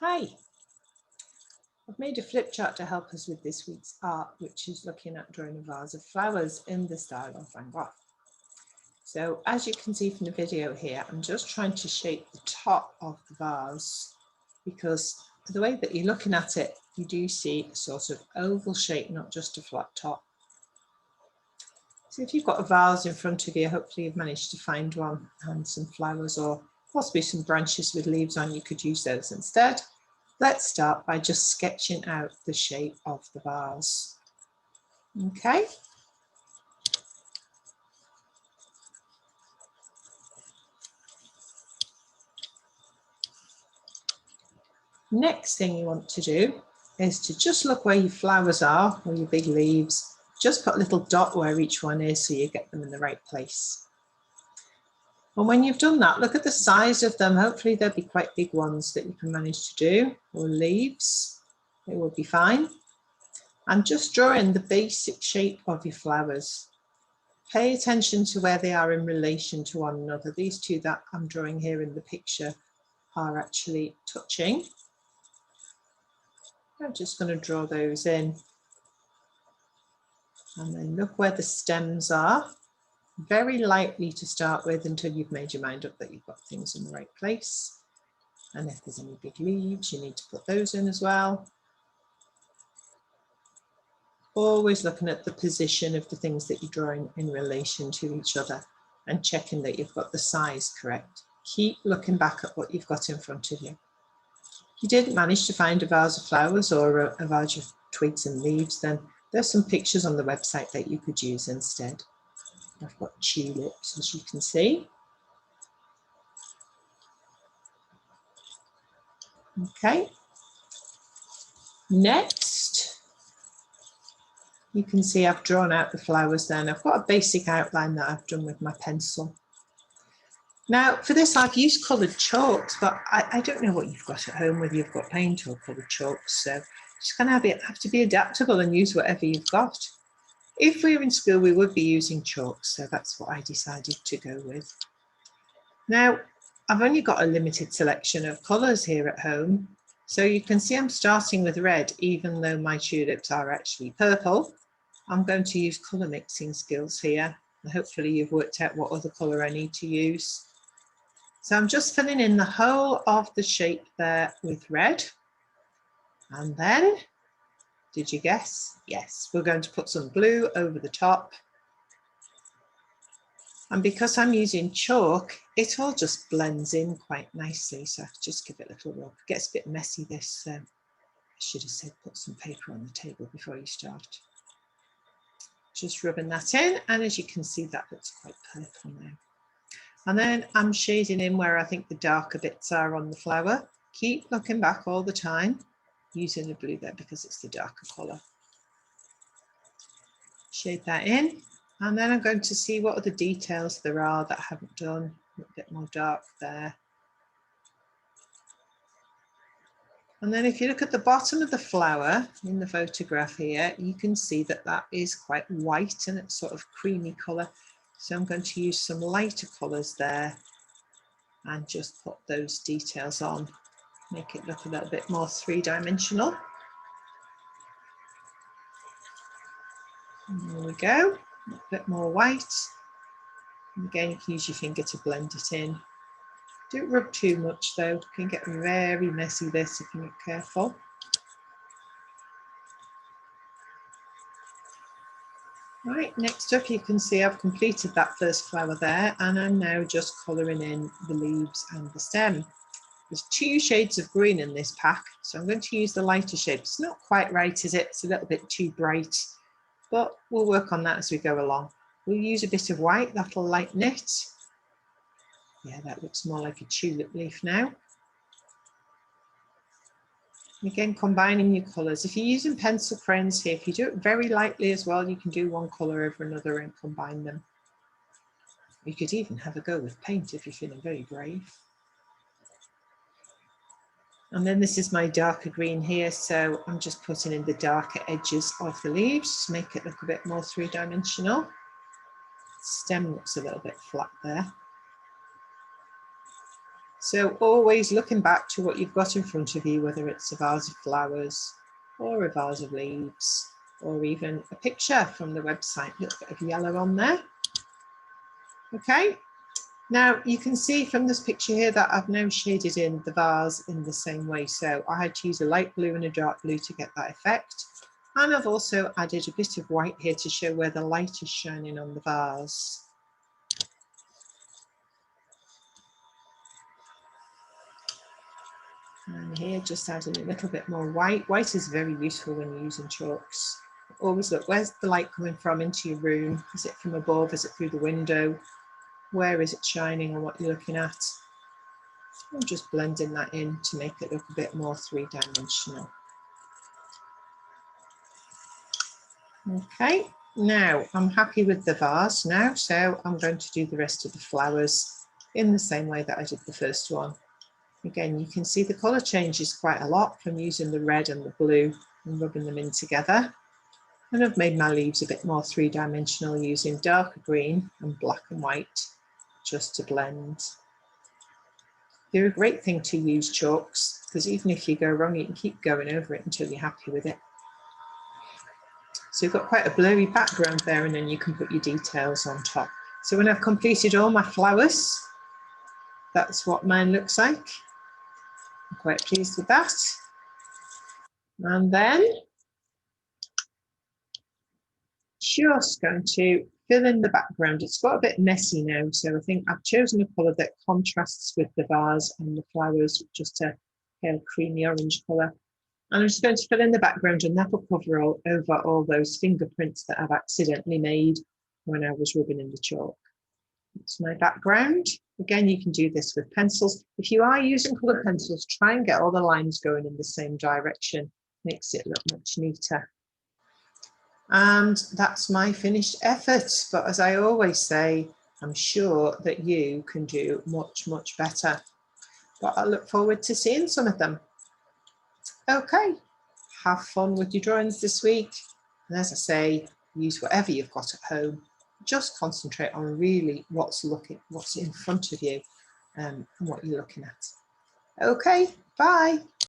Hi, I've made a flip chart to help us with this week's art, which is looking at drawing a vase of flowers in the style of Van Gogh. So as you can see from the video here, I'm just trying to shape the top of the vase because the way that you're looking at it, you do see a sort of oval shape, not just a flat top. So if you've got a vase in front of you, hopefully you've managed to find one and some flowers or possibly some branches with leaves on, you could use those instead. Let's start by just sketching out the shape of the vase. Okay. Next thing you want to do is to just look where your flowers are, or your big leaves. Just put a little dot where each one is so you get them in the right place. And when you've done that, look at the size of them. Hopefully there'll be quite big ones that you can manage to do, or leaves. It will be fine. And just draw in the basic shape of your flowers. Pay attention to where they are in relation to one another. These two that I'm drawing here in the picture are actually touching. I'm just going to draw those in. And then look where the stems are. Very lightly to start with until you've made your mind up that you've got things in the right place. And if there's any big leaves, you need to put those in as well. Always looking at the position of the things that you're drawing in relation to each other and checking that you've got the size correct. Keep looking back at what you've got in front of you. If you didn't manage to find a vase of flowers or a vase of twigs and leaves, then there's some pictures on the website that you could use instead. I've got tulips, as you can see. Okay. Next, you can see I've drawn out the flowers then. I've got a basic outline that I've done with my pencil. Now, for this, I've used coloured chalks, but I don't know what you've got at home, whether you've got paint or coloured chalks. So just going to have to be adaptable and use whatever you've got. If we were in school, we would be using chalks, so that's what I decided to go with. Now, I've only got a limited selection of colours here at home, so you can see I'm starting with red, even though my tulips are actually purple. I'm going to use colour mixing skills here, and hopefully you've worked out what other colour I need to use. So I'm just filling in the whole of the shape there with red. And then, did you guess? Yes, we're going to put some blue over the top. And because I'm using chalk, it all just blends in quite nicely. So I just give it a little rub. It gets a bit messy this. I should have said put some paper on the table before you start. Just rubbing that in. And as you can see, that looks quite purple now. And then I'm shading in where I think the darker bits are on the flower. Keep looking back all the time, using the blue there because it's the darker colour. Shade that in, and then I'm going to see what other details there are that I haven't done. A little bit more dark there. And then if you look at the bottom of the flower in the photograph here, you can see that that is quite white and it's sort of creamy colour. So I'm going to use some lighter colours there and just put those details on, make it look a little bit more three-dimensional. There we go, a bit more white. And again, you can use your finger to blend it in. Don't rub too much though, it can get very messy this if you're not careful. Right, next up you can see I've completed that first flower there and I'm now just colouring in the leaves and the stem. There's two shades of green in this pack, so I'm going to use the lighter shade. It's not quite right, is it? It's a little bit too bright, but we'll work on that as we go along. We'll use a bit of white, that'll lighten it. Yeah, that looks more like a tulip leaf now. Again, combining your colours. If you're using pencil crayons here, if you do it very lightly as well, you can do one colour over another and combine them. You could even have a go with paint if you're feeling very brave. And then this is my darker green here, so I'm just putting in the darker edges of the leaves to make it look a bit more three-dimensional. Stem looks a little bit flat there. So always looking back to what you've got in front of you, whether it's a vase of flowers or a vase of leaves, or even a picture from the website, a little bit of yellow on there. Okay, now you can see from this picture here that I've now shaded in the vase in the same way. So I had to use a light blue and a dark blue to get that effect. And I've also added a bit of white here to show where the light is shining on the vase. And here just adding a little bit more white. White is very useful when you're using chalks. Always look, where's the light coming from into your room? Is it from above? Is it through the window? Where is it shining on what you're looking at? I'm just blending that in to make it look a bit more three-dimensional. Okay, now I'm happy with the vase now, so I'm going to do the rest of the flowers in the same way that I did the first one. Again, you can see the colour changes quite a lot from using the red and the blue and rubbing them in together. And I've made my leaves a bit more three-dimensional using darker green and black and white just to blend. They're a great thing to use, chalks, because even if you go wrong, you can keep going over it until you're happy with it. So you've got quite a blurry background there, and then you can put your details on top. So when I've completed all my flowers, that's what mine looks like. I'm quite pleased with that. And then just going to fill in the background. It's got a bit messy now, so I think I've chosen a colour that contrasts with the vase and the flowers, just a pale creamy orange colour. And I'm just going to fill in the background, and that will cover over all those fingerprints that I've accidentally made when I was rubbing in the chalk. That's my background. Again, you can do this with pencils. If you are using coloured pencils, try and get all the lines going in the same direction. Makes it look much neater. And that's my finished effort. But as I always say, I'm sure that you can do much, much better. But I look forward to seeing some of them. Okay, have fun with your drawings this week. And as I say, use whatever you've got at home. Just concentrate on really what's in front of you and what you're looking at. Okay, bye.